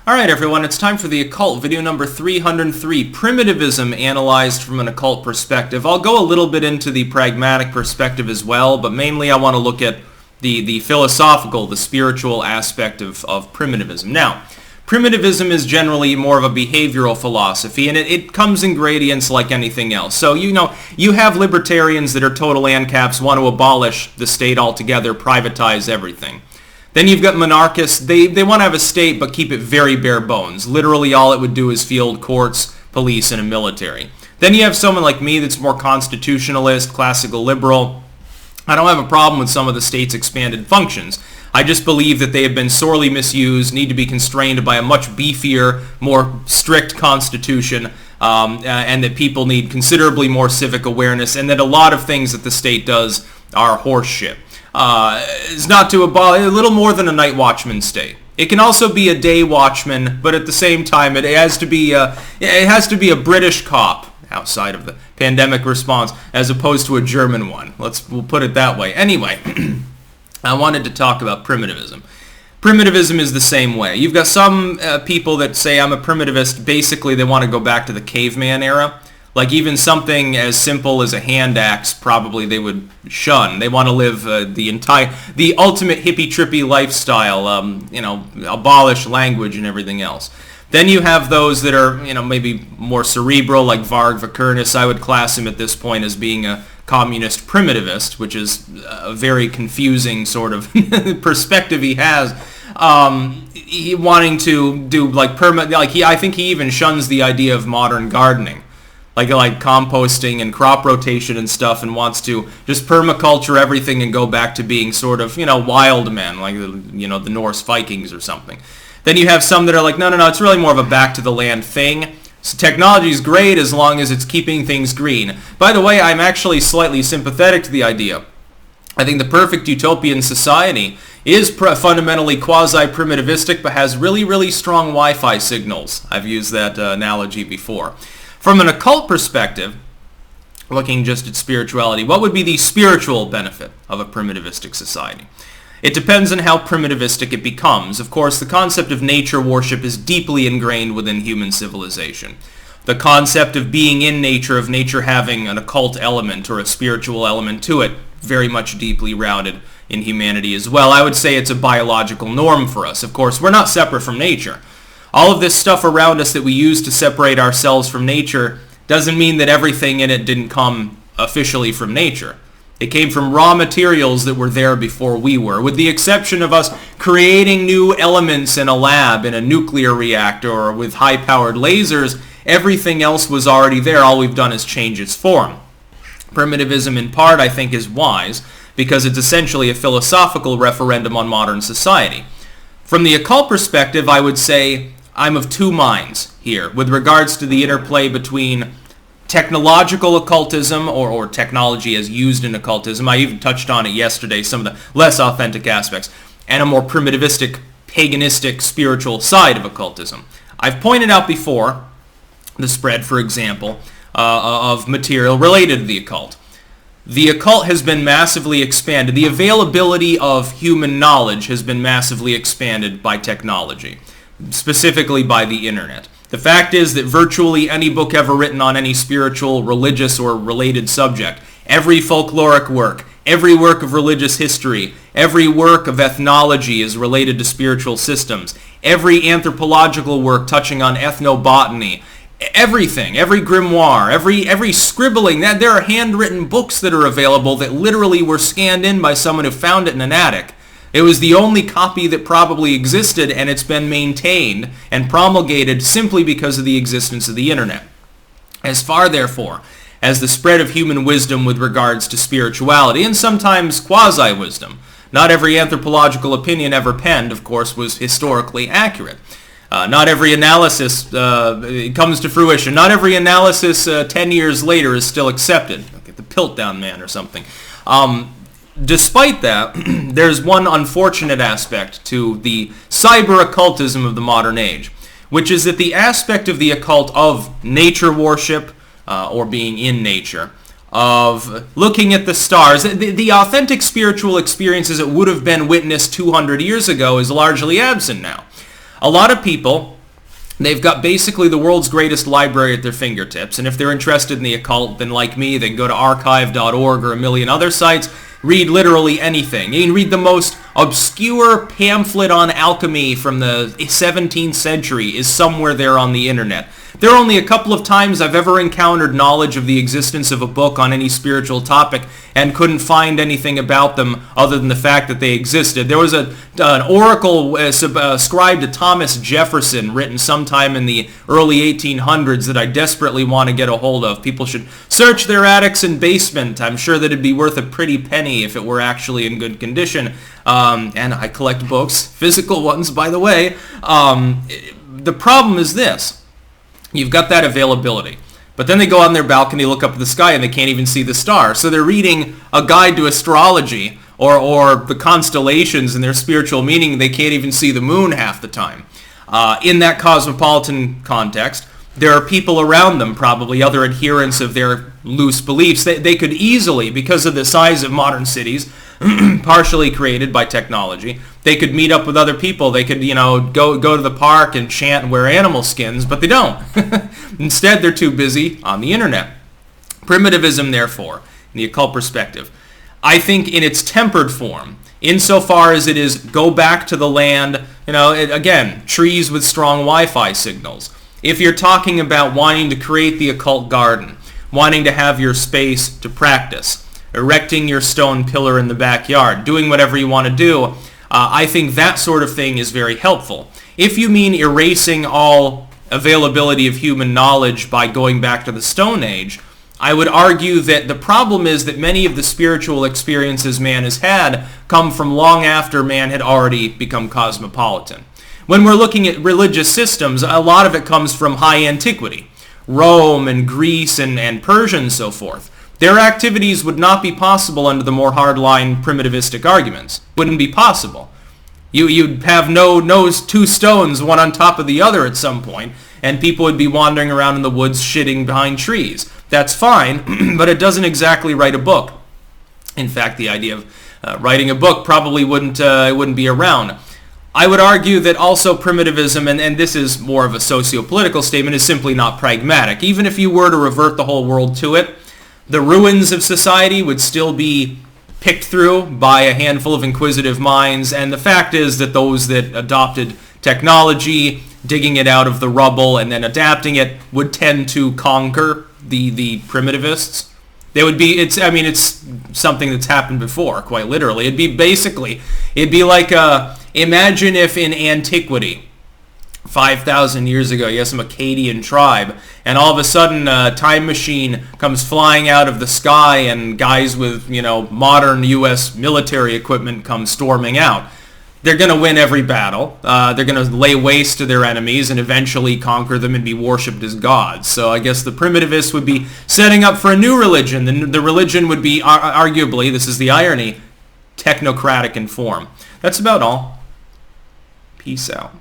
Alright everyone, it's time for the Occult, video number 303, Primitivism Analyzed from an Occult Perspective. I'll go a little bit into the pragmatic perspective as well, but mainly I want to look at the philosophical, the spiritual aspect of primitivism. Now, primitivism is generally more of a behavioral philosophy, and it comes in gradients like anything else. So, you have libertarians that are total ANCAPs, want to abolish the state altogether, privatize everything. Then you've got monarchists. They want to have a state but keep it very bare bones. Literally all it would do is field courts, police, and a military. Then you have someone like me that's more constitutionalist, classical liberal. I don't have a problem with some of the state's expanded functions. I just believe that they have been sorely misused, need to be constrained by a much beefier, more strict constitution, and that people need considerably more civic awareness, and that a lot of things that the state does are horseshit. It's not to abolish, a little more than a night watchman state. It can also be a day watchman, but at the same time, it has to be a British cop outside of the pandemic response, as opposed to a German one. We'll put it that way. Anyway, I wanted to talk about primitivism. Primitivism is the same way. You've got some people that say, I'm a primitivist. Basically, they want to go back to the caveman era. Like even something as simple as a hand axe, probably they would shun. They want to live the ultimate hippie-trippy lifestyle, abolish language and everything else. Then you have those that are, maybe more cerebral, like Varg Vikernes. I would class him at this point as being a communist primitivist, which is a very confusing sort of perspective he has. He wanting to do I think he even shuns the idea of modern gardening. Like composting and crop rotation and stuff, and wants to just permaculture everything and go back to being sort of, wild men, like, the Norse Vikings or something. Then you have some that are like, no, it's really more of a back to the land thing. So technology is great as long as it's keeping things green. By the way, I'm actually slightly sympathetic to the idea. I think the perfect utopian society is fundamentally quasi-primitivistic, but has really, really strong Wi-Fi signals. I've used that analogy before. From an occult perspective, looking just at spirituality, what would be the spiritual benefit of a primitivistic society? It depends on how primitivistic it becomes. Of course, the concept of nature worship is deeply ingrained within human civilization. The concept of being in nature, of nature having an occult element or a spiritual element to it, very much deeply rooted in humanity as well. I would say it's a biological norm for us. Of course, we're not separate from nature. All of this stuff around us that we use to separate ourselves from nature doesn't mean that everything in it didn't come officially from nature. It came from raw materials that were there before we were. With the exception of us creating new elements in a lab, in a nuclear reactor, or with high-powered lasers, everything else was already there. All we've done is change its form. Primitivism, in part, I think, is wise, because it's essentially a philosophical referendum on modern society. From the occult perspective, I would say I'm of two minds here with regards to the interplay between technological occultism or technology as used in occultism. I even touched on it yesterday, some of the less authentic aspects, and a more primitivistic, paganistic, spiritual side of occultism. I've pointed out before the spread, for example, of material related to the occult. The occult has been massively expanded. The availability of human knowledge has been massively expanded by technology, specifically by the internet. The fact is that virtually any book ever written on any spiritual, religious, or related subject, every folkloric work, every work of religious history, every work of ethnology is related to spiritual systems, every anthropological work touching on ethnobotany, everything, every grimoire, every scribbling, there are handwritten books that are available that literally were scanned in by someone who found it in an attic. It was the only copy that probably existed, and it's been maintained and promulgated simply because of the existence of the internet. As far, therefore, as the spread of human wisdom with regards to spirituality, and sometimes quasi-wisdom, not every anthropological opinion ever penned, of course, was historically accurate. Not every analysis comes to fruition. Not every analysis 10 years later is still accepted. Like the Piltdown Man or something. Despite that, there's one unfortunate aspect to the cyber-occultism of the modern age, which is that the aspect of the occult of nature worship, or being in nature, of looking at the stars, the authentic spiritual experiences that would have been witnessed 200 years ago is largely absent now. A lot of people They've got basically the world's greatest library at their fingertips, and if they're interested in the occult, then like me, they can go to archive.org or a million other sites, read literally anything. You can read the most obscure pamphlet on alchemy from the 17th century is somewhere there on the internet. There are only a couple of times I've ever encountered knowledge of the existence of a book on any spiritual topic and couldn't find anything about them other than the fact that they existed. There was an oracle ascribed to Thomas Jefferson written sometime in the early 1800s that I desperately want to get a hold of. People should search their attics and basement. I'm sure that it'd be worth a pretty penny if it were actually in good condition. And I collect books, physical ones, by the way. The problem is this. You've got that availability. But then they go on their balcony, look up at the sky, and they can't even see the stars. So they're reading a guide to astrology or the constellations and their spiritual meaning. They can't even see the moon half the time. In that cosmopolitan context, there are people around them, probably other adherents of their loose beliefs. They could easily, because of the size of modern cities, partially created by technology, they could meet up with other people. They could, go to the park and chant and wear animal skins, but they don't. Instead, they're too busy on the internet. Primitivism, therefore, in the occult perspective, I think in its tempered form, insofar as it is go back to the land, again, trees with strong Wi-Fi signals. If you're talking about wanting to create the occult garden, wanting to have your space to practice, erecting your stone pillar in the backyard, doing whatever you want to do, I think that sort of thing is very helpful. If you mean erasing all availability of human knowledge by going back to the Stone Age, I would argue that the problem is that many of the spiritual experiences man has had come from long after man had already become cosmopolitan. When we're looking at religious systems, a lot of it comes from high antiquity. Rome and Greece and Persia and so forth. Their activities would not be possible under the more hardline primitivistic arguments. Wouldn't be possible. You'd have no two stones, one on top of the other at some point, and people would be wandering around in the woods shitting behind trees. That's fine, but it doesn't exactly write a book. In fact, the idea of writing a book probably wouldn't be around. I would argue that also primitivism, and this is more of a socio-political statement, is simply not pragmatic. Even if you were to revert the whole world to it, the ruins of society would still be picked through by a handful of inquisitive minds, and the fact is that those that adopted technology, digging it out of the rubble and then adapting it, would tend to conquer the primitivists. It's something that's happened before, quite literally. It'd be like, imagine if in antiquity, 5,000 years ago, you have some Akkadian tribe, and all of a sudden a time machine comes flying out of the sky and guys with, modern U.S. military equipment come storming out. They're going to win every battle. They're going to lay waste to their enemies and eventually conquer them and be worshipped as gods. So I guess the primitivists would be setting up for a new religion. The religion would be, arguably, this is the irony, technocratic in form. That's about all. Peace out.